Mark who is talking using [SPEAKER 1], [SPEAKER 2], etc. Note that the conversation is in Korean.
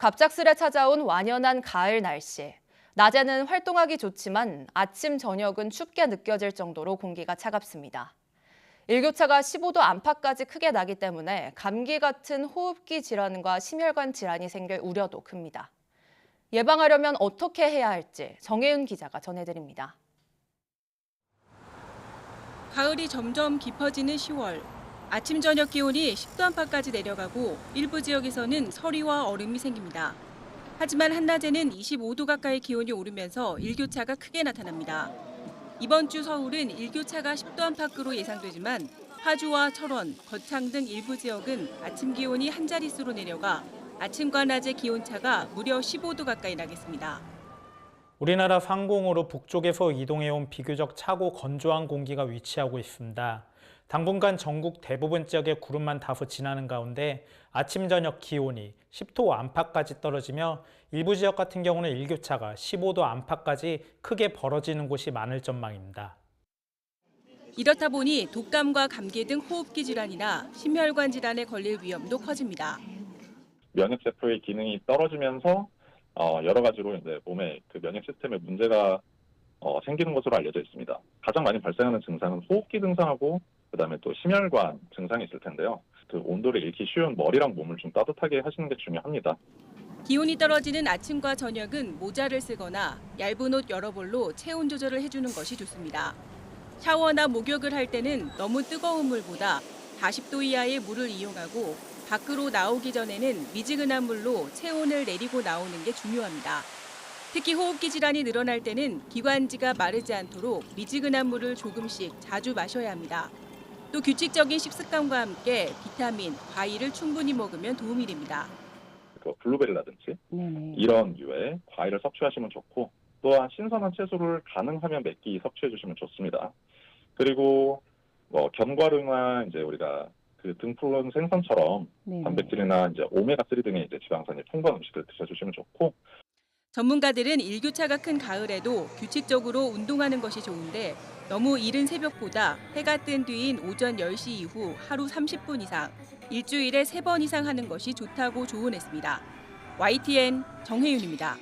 [SPEAKER 1] 갑작스레 찾아온 완연한 가을 날씨. 낮에는 활동하기 좋지만 아침, 저녁은 춥게 느껴질 정도로 공기가 차갑습니다. 일교차가 15도 안팎까지 크게 나기 때문에 감기 같은 호흡기 질환과 심혈관 질환이 생길 우려도 큽니다. 예방하려면 어떻게 해야 할지 정혜윤 기자가 전해드립니다.
[SPEAKER 2] 가을이 점점 깊어지는 10월. 아침 저녁 기온이 10도 안팎까지 내려가고 일부 지역에서는 서리와 얼음이 생깁니다. 하지만 한낮에는 25도 가까이 기온이 오르면서 일교차가 크게 나타납니다. 이번 주 서울은 일교차가 10도 안팎으로 예상되지만 파주와 철원, 거창 등 일부 지역은 아침 기온이 한 자릿수로 내려가 아침과 낮의 기온차가 무려 15도 가까이 나겠습니다.
[SPEAKER 3] 우리나라 상공으로 북쪽에서 이동해온 비교적 차고 건조한 공기가 위치하고 있습니다. 당분간 전국 대부분 지역에 구름만 다소 지나는 가운데 아침 저녁 기온이 10도 안팎까지 떨어지며 일부 지역 같은 경우는 일교차가 15도 안팎까지 크게 벌어지는 곳이 많을 전망입니다.
[SPEAKER 2] 이렇다 보니 독감과 감기 등 호흡기 질환이나 심혈관 질환에 걸릴 위험도 커집니다.
[SPEAKER 4] 면역세포의 기능이 떨어지면서 여러 가지로 이제 몸에 그 면역 시스템에 문제가 생기는 것으로 알려져 있습니다. 가장 많이 발생하는 증상은 호흡기 증상하고 그다음에 또 심혈관 증상이 있을 텐데요. 그 온도를 잃기 쉬운 머리랑 몸을 좀 따뜻하게 하시는 게 중요합니다.
[SPEAKER 2] 기온이 떨어지는 아침과 저녁은 모자를 쓰거나 얇은 옷 여러 벌로 체온 조절을 해주는 것이 좋습니다. 샤워나 목욕을 할 때는 너무 뜨거운 물보다 40도 이하의 물을 이용하고 밖으로 나오기 전에는 미지근한 물로 체온을 내리고 나오는 게 중요합니다. 특히 호흡기 질환이 늘어날 때는 기관지가 마르지 않도록 미지근한 물을 조금씩 자주 마셔야 합니다. 또 규칙적인 식습관과 함께 비타민, 과일을 충분히 먹으면 도움이 됩니다.
[SPEAKER 4] 블루베리라든지 이런 류의 과일을 섭취하시면 좋고 또한 신선한 채소를 가능하면 몇 끼 섭취해 주시면 좋습니다. 그리고 견과류나 이제 우리가 그 등푸른 생선처럼 단백질이나 이제 오메가3 등의 이제 지방산이 풍부한 음식을 드셔주시면 좋고.
[SPEAKER 2] 전문가들은 일교차가 큰 가을에도 규칙적으로 운동하는 것이 좋은데 너무 이른 새벽보다 해가 뜬 뒤인 오전 10시 이후 하루 30분 이상, 일주일에 3번 이상 하는 것이 좋다고 조언했습니다. YTN 정혜윤입니다.